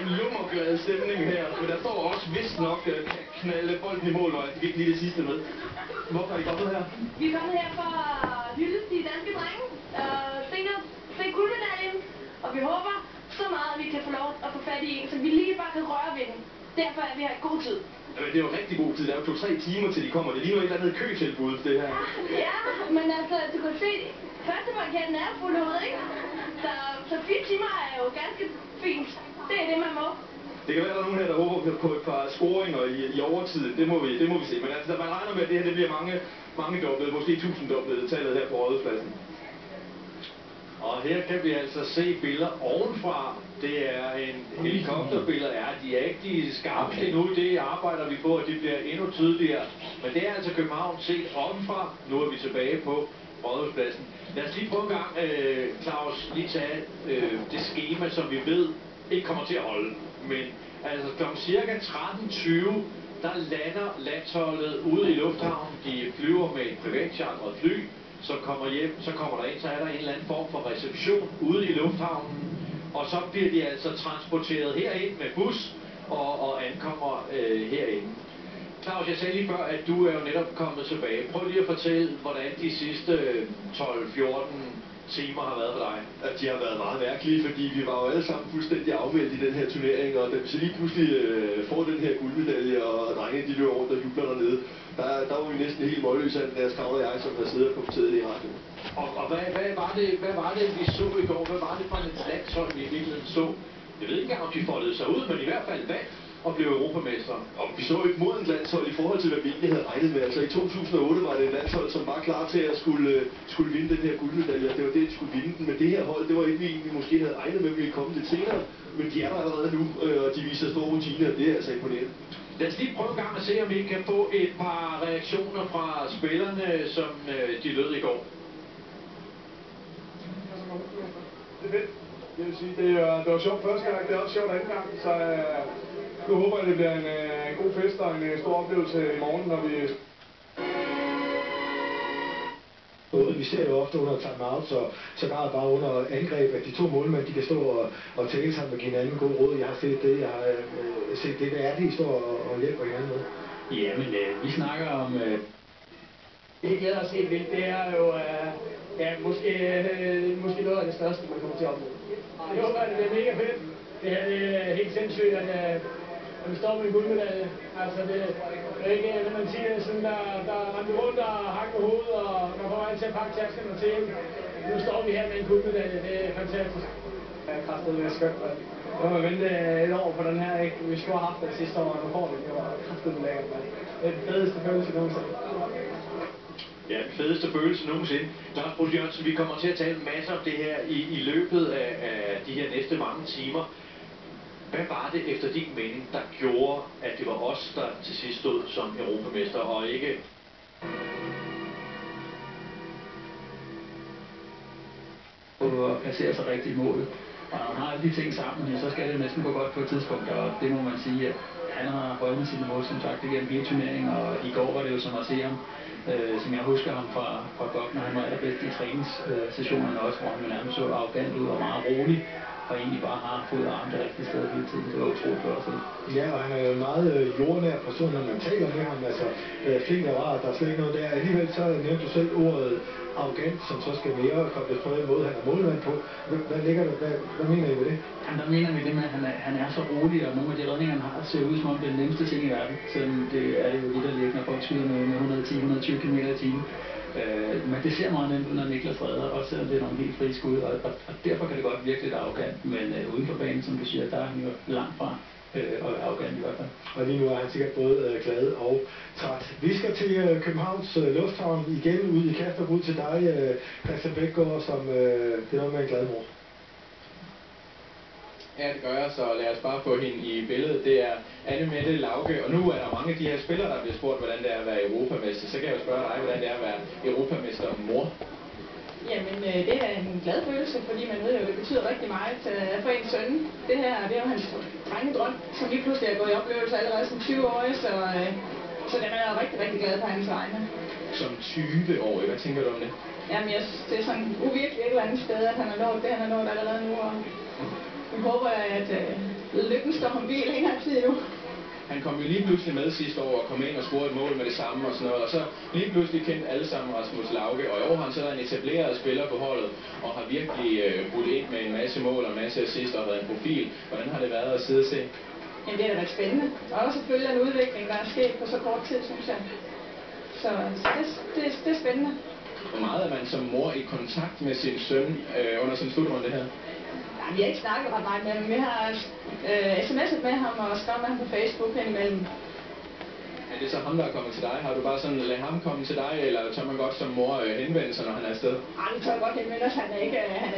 en lummerglad stemning her, men der står også vist nok kan knalde bolden i mål, og jeg fik ikke lige det sidste med. Hvorfor er I kommet her? Vi er kommet her for at hylde de danske drenge. Se guldmedaljen, og vi håber så meget, at vi kan få lov at få fat i en, så vi lige bare kan røre ved den. Derfor er vi her i god tid. Jamen, det er jo rigtig god tid. Der er jo 2-3 timer til de kommer. Det ligner et eller andet køtilbud, det her. Ja, men altså, du kan se, førstemarketten er fuld ud, ikke? Så 4 timer er jo ganske fint. Det er det, man må. Det kan være, der er nogen her, der håber på et par scoringer i overtid. Det må vi se. Men altså, man regner med, at det her det bliver mange dobbelt, måske 1000-dobbelt tallet her på Rådhuspladsen. Og her kan vi altså se billeder ovenfra. Det er en helikopterbillede. Ja, de er ikke de skarpeste endnu. Det arbejder vi på, og det bliver endnu tydeligere. Men det er altså København set ovenfra. Nu er vi tilbage på Rådhuspladsen. Lad os lige prøve en gang, Claus, lige tage det schema, som vi ved ikke kommer til at holde. Men altså kl. cirka 13:20, der lander landsholdet ude i lufthavnen. De flyver med et privatchartret fly. Så kommer der ind, så er der en eller anden form for reception ude i lufthavnen. Og så bliver de altså transporteret herind med bus og ankommer herinde. Claus, jeg sagde lige før, at du er jo netop kommet tilbage. Prøv lige at fortælle, hvordan de sidste 12-14 timer har været for dig. At de har været meget mærkelige, fordi vi var jo alle sammen fuldstændig afmeldt i den her turnering, og da vi så lige pludselig får den her guldmedalje, og drengene de løber rundt og jubler dernede, der var vi næsten helt målløse af deres Kravler og jeg, som har siddet og kommenteret det i radioen. Og hvad var det, vi så i går? Hvad var det for et landshold, vi i virkeligheden så? Jeg ved ikke engang, om de foldede sig ud, men i hvert fald vandt og blev europamestre. Og vi så ikke mod en landshold i forhold til, hvad vi egentlig havde regnet med. Altså i 2008 var det et landshold, som var klar til at skulle vinde den her guldmedalje. Det var det, de skulle vinde den. Men det her hold, det var ikke vi måske havde regnet med, at vi ville komme lidt senere. Men de er der allerede nu, og de viser store rutiner, og det er altså imponerende. Lad os lige prøve en gang at se, om vi kan få et par reaktioner fra spillerne, som de lød i går. Det er fedt. Jeg vil sige, det var sjovt første gang, det er også sjovt anden gang, så nu håber jeg, det bliver en god fest og en stor oplevelse i morgen, når vi... Vi ser jo ofte under timeout, så bare under angreb, at de to målmænd, de kan stå og tale sammen og give hinanden god råd. Jeg har set det, hvad er det, I står og hjælper hinanden med? Ja, men vi snakker om... Det glæder os helt vildt. Det er jo måske noget af det største, man kommer til at opleve. Jeg håber, at det bliver mega fedt. Det her det er helt sindssygt, at vi står med en guldmedalje. Altså, det er ikke, når man siger, sådan, der rendte rundt og hak på hovedet, og man får altid at pakke taskerne til. Nu står vi her med en guldmedalje. Det er fantastisk. Jeg er kraftigt lidt skønt. Nu har vi ventet et år på den her, ikke? Vi skulle have haft det sidste år, og nu får vi det. Det var kraftigt lækkert. Det er den fedeste følelse nogensinde. Ja, den fedeste følelse nogensinde. Lars Bruus Jørgensen, vi kommer til at tale masser om det her i løbet af de her næste mange timer. Hvad var det efter din mening, der gjorde, at det var os, der til sidst stod som europamester, og ikke... Og placere sig rigtigt i målet. Og når man har alle de ting sammen, så skal det næsten gå godt på et tidspunkt, og det må man sige, at han har højnet sit niveau, som sagt, igennem hele turneringen, og i går var det jo som at se ham, som jeg husker ham fra godt, når han var allerbedst i træningssessionerne også, hvor han jo nærmest så arrogant ud og meget rolig, og egentlig bare har fået armen det rigtige sted hele tiden. Det var utroligt godt at se. Ja, og han er jo en meget jordnær person, når man taler med ham. Altså, flink og rar, der er slet ikke noget der. Alligevel så nævnte du selv ordet arrogant, som så skal mere kobles på den måde, han er målmand på. Hvad ligger der? Hvad mener I med det? Jamen, der mener vi det med, at han er så rolig, og nogle af de redninger, han har, ser ud som om det er den nemmeste ting i verden. Selvom det er jo lidt at ligge, når folk skyder med 110-120 km i timen. Men det ser meget nemt ud, når Niklas redder, også selvom det er nogle helt frie skud, og derfor kan det godt virke lidt arrogant, men uden for banen, som du siger, der er han jo langt fra, og arrogant i hvert fald. Og lige nu er han sikkert både glad og træt. Vi skal til Københavns Lufthavn igen, ud i Kastrup, ud til dig, Christian Bækgaard, som det er noget med en glad mor. Ja, det gør jeg, så lad os bare få hende i billedet. Det er Anne-Mette Lauke, og nu er der mange af de her spillere, der bliver spurgt, hvordan det er at være europamester. Så kan jeg jo spørge dig, hvordan det er at være europamester mor. Jamen, det er en glad følelse, fordi man ved jo, at det betyder rigtig meget for ens søn. Det her, det er jo hans drengedrøm, som lige pludselig er gået i oplevelse allerede som 20-årig, så den er jeg rigtig, rigtig glad på hans vegne. Som 20-årig, hvad tænker du om det? Jamen, det er sådan uvirkeligt et eller andet sted, at han har nået det, han har nået allerede nu, og nu håber jeg, at lykken står om bil længere tid nu. Han kom jo lige pludselig med sidste år og kom ind og scorede et mål med det samme og sådan noget, og så lige pludselig kendte alle sammen Rasmus Lauke, og i år har han så været en etableret spiller på holdet, og har virkelig budt ind med en masse mål og en masse assist og været en profil. Hvordan har det været at sidde og se? Jamen det har da været spændende, og også selvfølgelig en udvikling, der er sket på så kort tid, synes jeg. Så det er spændende. Hvor meget er man som mor i kontakt med sin søn under sådan en slutrunde her? Nej, vi har ikke snakket ret meget med ham. Vi har sms'et med ham og skrevet med ham på Facebook indimellem. Er det så ham, der er kommet til dig? Har du bare sådan ladet ham komme til dig, eller tør man godt som mor henvende sig, når han er afsted? Nej, det tør godt henvende os. Han er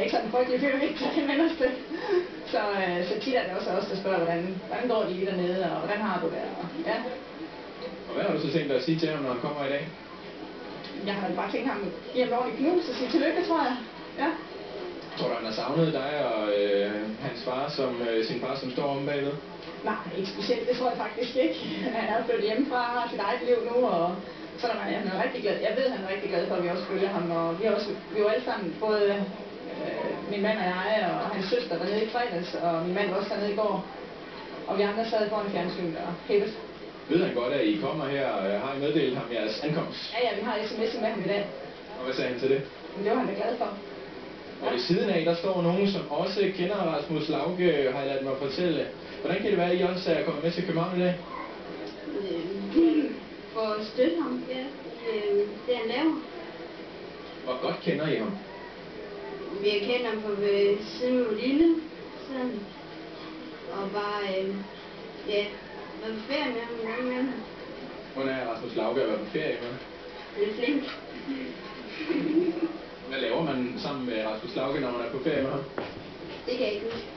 ikke sådan en frygtelig fyr, vi ikke tør henvende os til. Så tit er det også os, der spørger, hvordan går det lige dernede, og hvordan har du det? Og, ja. Og hvad har du så tænkt dig at sige til ham, når han kommer i dag? Jeg har bare tænkt ham, give ham en ordentlig knus og sige tillykke, tror jeg. Ja. Tror du, han har savnet dig og hans far, sin far, som står om bagved? Nej, ikke specielt. Det tror jeg faktisk ikke. Han er flyttet hjemmefra og har sit eget liv nu, og så er han er rigtig glad. Jeg ved, han er rigtig glad for, at vi også følger ham, og vi er jo alle sammen, både min mand og jeg, og hans søster var nede i fredags, og min mand var også dernede i går. Og vi andre sad foran fjernsynet og hævet. Ved han godt, at I kommer her, og har I meddelt ham jeres ankomst? Ja, vi har sms'et med ham i dag. Og hvad sagde han til det? Men det var han da glad for. Og ved siden af, der står nogen, som også kender Rasmus Lauke, har jeg ladet mig fortælle. Hvordan kan det være, at I også er kommet med til København i dag? For at støtte ham, ja. Det han laver. Hvor godt kender I ham? Vi har kendt ham fra siden vi var lille. Sådan. Og bare, ja, været på ferie med ham en gang imellem. Hvordan er Rasmus Lauke at være på ferie med? Det er flink. Hvad laver man sammen med Rasmus Lauke, når man er på ferie med ham? Det kan jeg ikke huske.